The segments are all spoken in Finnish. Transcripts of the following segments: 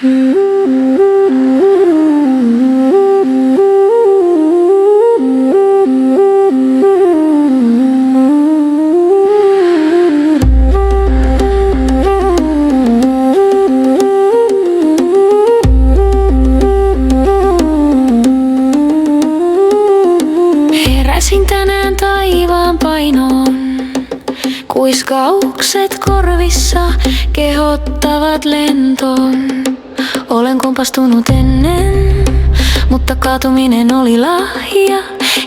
Heräsin tänään taivaan painoon, kuiskaukset korvissa kehottavat lentoon. Olen kompastunut ennen, mutta kaatuminen oli lahja.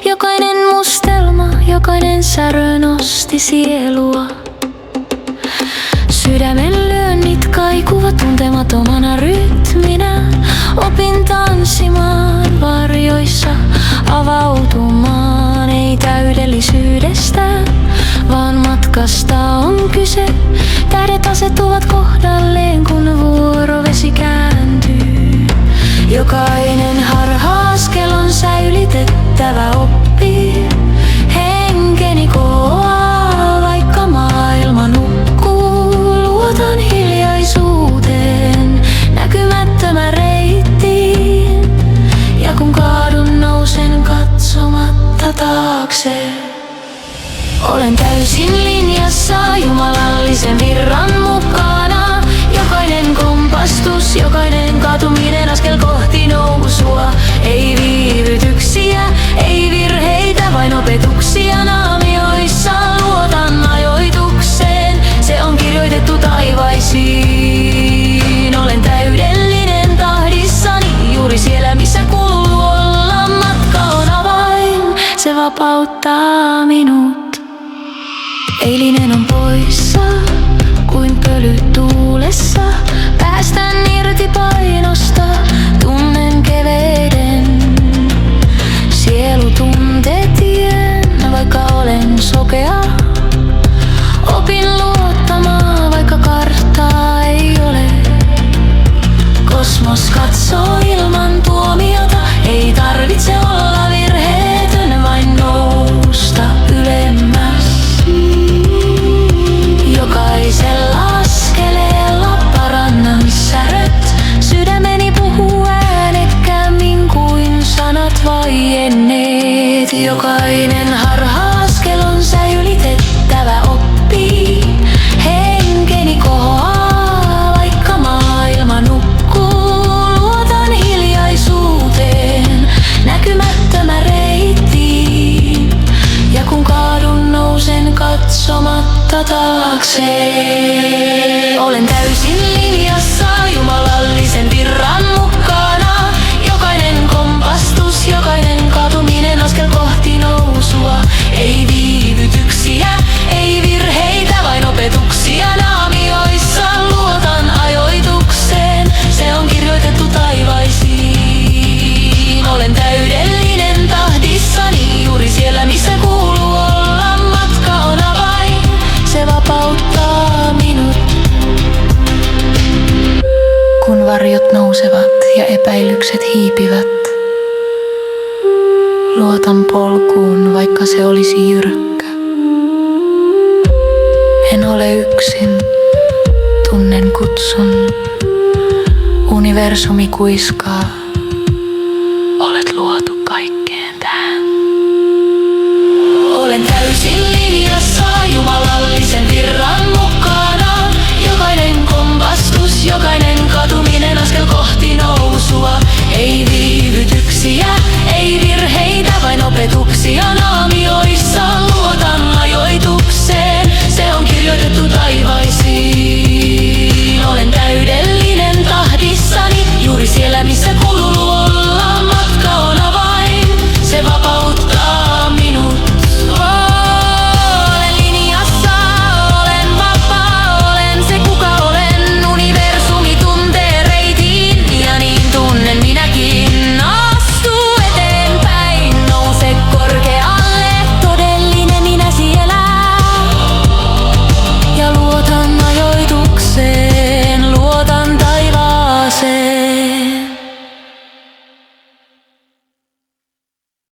Jokainen mustelma, jokainen särö nosti sielua. Sydämen lyönnit kaikuvat tuntemattomana rytminä. Opin tanssimaan varjoissa, avautumaan ei täydellisyydestä, vaan matkasta on kyse. Tähdet asettuvat kohdalleen, kun vuorovesi kääntyy. Jokainen harha-askel on säilytettävä oppi. Henkeni kohoaa, vaikka maailma nukkuu. Luotan hiljaisuuteen, näkymättömän reittiin. Ja kun kaadun, nousen katsomatta taakse. Olen täysin linjassa jumalallisen virran mukana. Jokainen kompastus, jokainen kaatuminen askel kohti nousua. Ei viivytyksiä, ei virheitä, vain opetuksia naamioissa. Luotan ajoitukseen, se on kirjoitettu taivaisiin. Olen täydellinen tahdissani, juuri siellä missä kuuluu olla. Matka on avain, se vapauttaa minut. Eilinen on poissa, kuin pöly tuulessa. Päästän irti painosta, tunnen keveyden. Sielu tuntee tien, vaikka olen sokea. Opin luottamaan, vaikka karttaa ei ole. Kosmos katsoo ilman tuomiota, ei tarvitse olla virheetön, vain nousta ylemmäs. Jokaisella askeleella parannan säröt. Sydämeni puhuu äänekkäämmin kuin sanat vaienneet. Jokainen harha-askel on säilytettävä oppi. Henkeni kohoaa, vaikka maailma nukkuu. Luotan hiljaisuuteen, näkymättömän reittiin. Ja kun kaadun, nousen katsomatta taakse. Olen täysin linjassa jumalallisen virran mukana. Jokainen kompastus, jokainen kaatuminen askel kohti nousua. Ei viivytyksiä, ei virheitä, vain opetuksia naamioissa. Luotan ajoitukseen, se on kirjoitettu taivaisiin. Olen täydellinen tahdissani, juuri siellä missä kuuluu olla. Matka on avain, se vapauttaa minut. Kun varjot nousevat ja epäilykset hiipivät, luotan polkuun, vaikka se olisi jyrkkä. En ole yksin, tunnen kutsun. Universumi kuiskaa.